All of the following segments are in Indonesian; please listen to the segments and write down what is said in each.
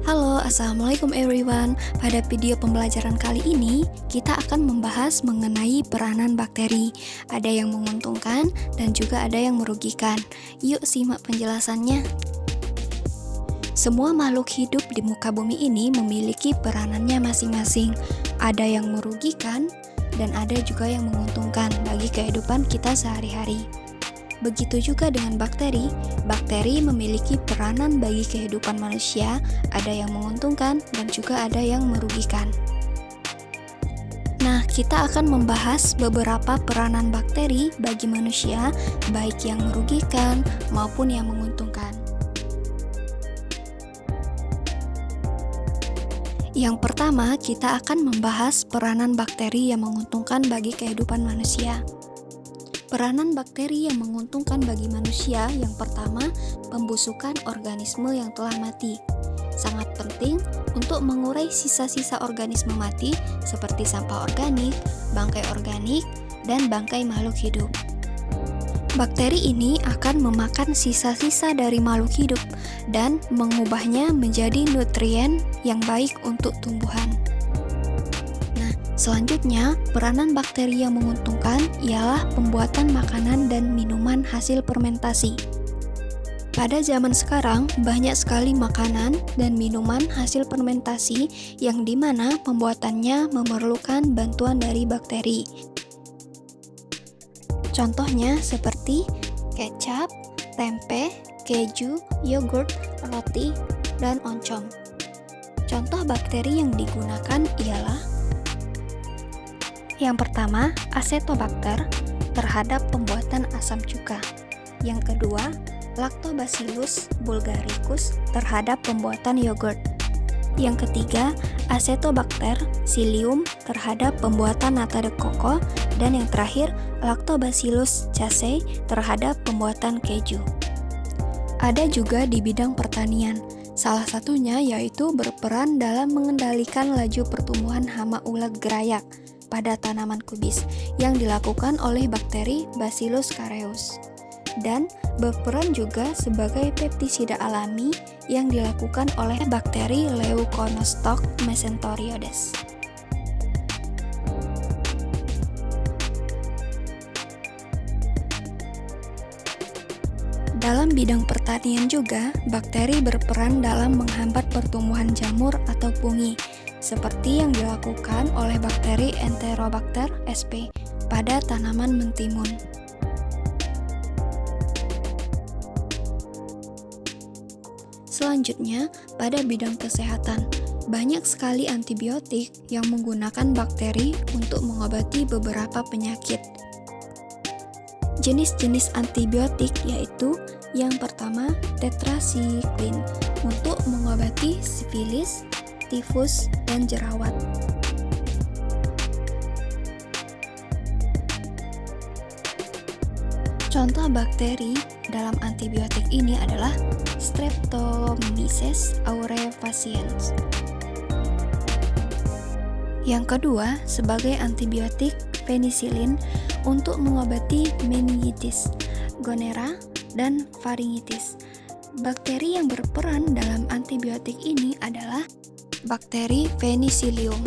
Halo, Assalamualaikum everyone. Pada video pembelajaran kali ini, kita akan membahas mengenai peranan bakteri. Ada yang menguntungkan dan juga ada yang merugikan. Yuk simak penjelasannya. Semua makhluk hidup di muka bumi ini memiliki peranannya masing-masing. Ada yang merugikan dan ada juga yang menguntungkan bagi kehidupan kita sehari-hari. Begitu juga dengan bakteri. Bakteri memiliki peranan bagi kehidupan manusia, ada yang menguntungkan dan juga ada yang merugikan. Nah, kita akan membahas beberapa peranan bakteri bagi manusia, baik yang merugikan maupun yang menguntungkan. Yang pertama, kita akan membahas peranan bakteri yang menguntungkan bagi kehidupan manusia. Peranan bakteri yang menguntungkan bagi manusia yang pertama, pembusukan organisme yang telah mati. Sangat penting untuk mengurai sisa-sisa organisme mati seperti sampah organik, dan bangkai makhluk hidup. Bakteri ini akan memakan sisa-sisa dari makhluk hidup dan mengubahnya menjadi nutrien yang baik untuk tumbuhan. Selanjutnya, peranan bakteri yang menguntungkan ialah pembuatan makanan dan minuman hasil fermentasi. Pada zaman sekarang, banyak sekali makanan dan minuman hasil fermentasi yang dimana pembuatannya memerlukan bantuan dari bakteri. Contohnya seperti kecap, tempe, keju, yogurt, roti, dan oncom. Contoh bakteri yang digunakan ialah yang pertama, Acetobacter terhadap pembuatan asam cuka. Yang kedua, Lactobacillus bulgaricus terhadap pembuatan yogurt. Yang ketiga, Acetobacter psyllium terhadap pembuatan nata de coco. Dan yang terakhir, Lactobacillus casei terhadap pembuatan keju. Ada juga di bidang pertanian. Salah satunya yaitu berperan dalam mengendalikan laju pertumbuhan hama ulat gerayak pada tanaman kubis yang dilakukan oleh bakteri Bacillus careus, dan berperan juga sebagai pestisida alami yang dilakukan oleh bakteri Leuconostoc mesenterioides. Dalam bidang pertanian juga, bakteri berperan dalam menghambat pertumbuhan jamur atau pungi, seperti yang dilakukan oleh bakteri Enterobacter sp. pada tanaman mentimun. Selanjutnya, pada bidang kesehatan, banyak sekali antibiotik yang menggunakan bakteri untuk mengobati beberapa penyakit. Jenis-jenis antibiotik yaitu yang pertama, tetracycline untuk mengobati sifilis, tifus, dan jerawat. Contoh bakteri dalam antibiotik ini adalah Streptomyces aureus. Yang kedua, sebagai antibiotik penicillin untuk mengobati meningitis, gonera, dan faringitis. Bakteri yang berperan dalam antibiotik ini adalah bakteri Penicillium.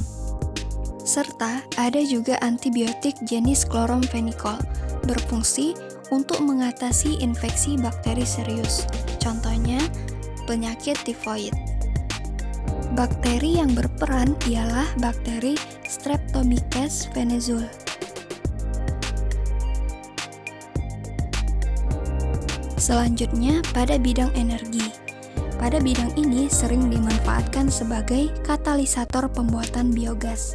Serta ada juga antibiotik jenis Chloramphenicol berfungsi untuk mengatasi infeksi bakteri serius. Contohnya penyakit tifoid. Bakteri yang berperan ialah bakteri Streptomyces pneumoniae. Selanjutnya pada bidang energi. Pada bidang ini sering dimanfaatkan sebagai katalisator pembuatan biogas.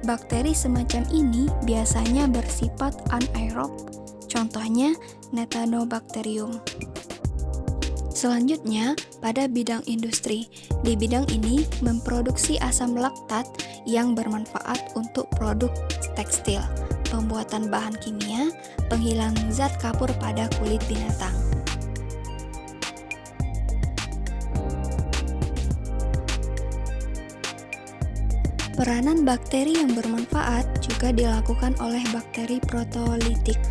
Bakteri semacam ini biasanya bersifat anaerob, contohnya Netanobacterium. Selanjutnya, pada bidang industri. Di bidang ini memproduksi asam laktat yang bermanfaat untuk produk tekstil, pembuatan bahan kimia, penghilang zat kapur pada kulit binatang. Peranan bakteri yang bermanfaat juga dilakukan oleh bakteri protolitik,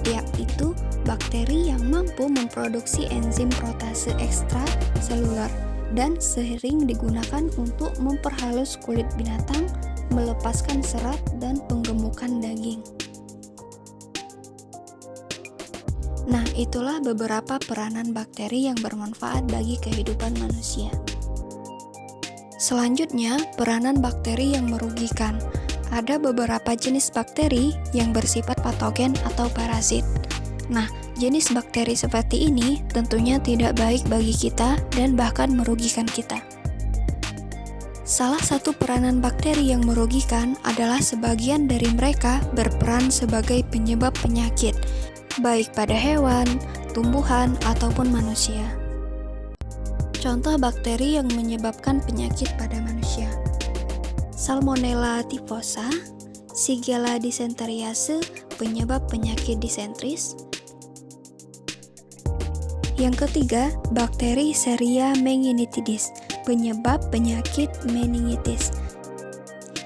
yaitu bakteri yang mampu memproduksi enzim protase ekstraseluler dan sering digunakan untuk memperhalus kulit binatang, melepaskan serat, dan penggemukan daging. Nah, itulah beberapa peranan bakteri yang bermanfaat bagi kehidupan manusia. Selanjutnya, peranan bakteri yang merugikan. Ada beberapa jenis bakteri yang bersifat patogen atau parasit. Nah, jenis bakteri seperti ini tentunya tidak baik bagi kita dan bahkan merugikan kita. Salah satu peranan bakteri yang merugikan adalah sebagian dari mereka berperan sebagai penyebab penyakit, baik pada hewan, tumbuhan, ataupun manusia. Contoh bakteri yang menyebabkan penyakit pada manusia: Salmonella typhosa, Shigella dysenteriase, penyebab penyakit disentris. Yang ketiga, bakteri Serratia meningitidis, penyebab penyakit meningitis.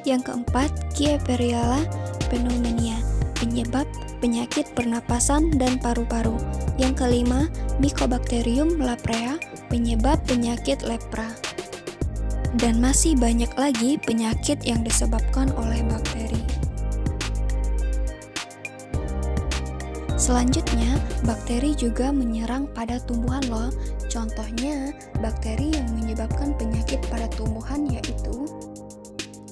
Yang keempat, Klebsiella pneumoniae, penyebab penyakit pernapasan dan paru-paru. Yang kelima, Mycobacterium leprae, penyebab penyakit lepra. Dan masih banyak lagi penyakit yang disebabkan oleh bakteri. Selanjutnya, bakteri juga menyerang pada tumbuhan loh. Contohnya, bakteri yang menyebabkan penyakit pada tumbuhan yaitu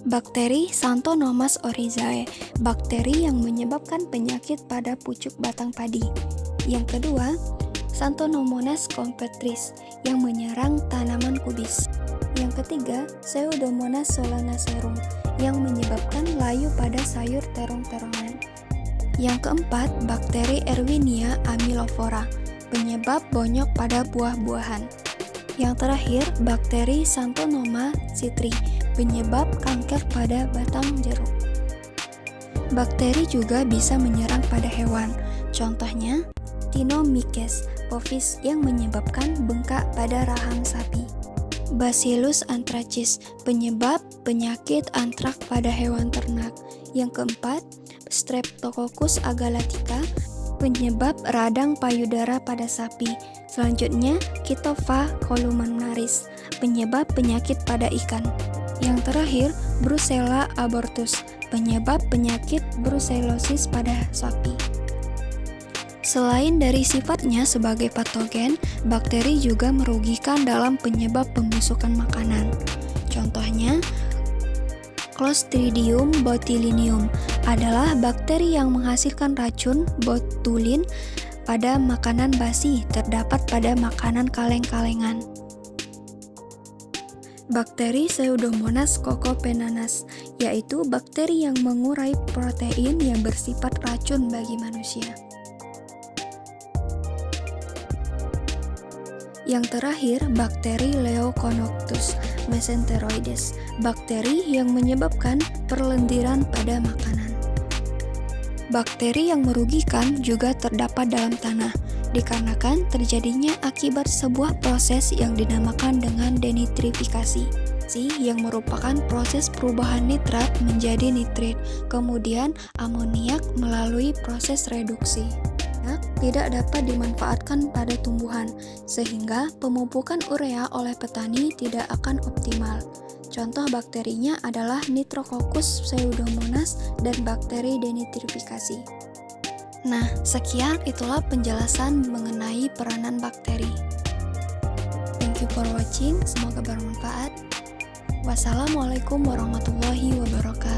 bakteri Xanthonomas oryzae, bakteri yang menyebabkan penyakit pada pucuk batang padi. Yang kedua, Xanthomonas completris yang menyerang tanaman kubis. Yang ketiga, Pseudomonas solanacearum yang menyebabkan layu pada sayur terong-terongan. Yang keempat, bakteri Erwinia amylophora, penyebab bonyok pada buah-buahan. Yang terakhir, bakteri Xanthonoma citri, penyebab kanker pada batang jeruk. Bakteri juga bisa menyerang pada hewan. Contohnya, Ctenomyces bovis yang menyebabkan bengkak pada rahang sapi. Bacillus anthracis, penyebab penyakit antrak pada hewan ternak. Yang keempat, Streptococcus agalatica, penyebab radang payudara pada sapi. Selanjutnya, Chytophaga columnaris, penyebab penyakit pada ikan. Yang terakhir, Brucella abortus, penyebab penyakit brucellosis pada sapi. Selain dari sifatnya sebagai patogen, bakteri juga merugikan dalam penyebab pembusukan makanan. Contohnya, Clostridium botulinum adalah bakteri yang menghasilkan racun botulin pada makanan basi terdapat pada makanan kaleng-kalengan. Bakteri Pseudomonas coccophenanas, yaitu bakteri yang mengurai protein yang bersifat racun bagi manusia. Yang terakhir, bakteri Leuconotus mesenteroides, bakteri yang menyebabkan perlendiran pada makanan. Bakteri yang merugikan juga terdapat dalam tanah, dikarenakan terjadinya akibat sebuah proses yang dinamakan dengan denitrifikasi, yang merupakan proses perubahan nitrat menjadi nitrit, kemudian amoniak melalui proses reduksi. Tidak dapat dimanfaatkan pada tumbuhan, sehingga pemupukan urea oleh petani tidak akan optimal. Contoh bakterinya adalah Nitrococcus pseudomonas dan bakteri denitrifikasi. Nah, sekian itulah penjelasan mengenai peranan bakteri. Thank you for watching, semoga bermanfaat. Wassalamualaikum warahmatullahi wabarakatuh.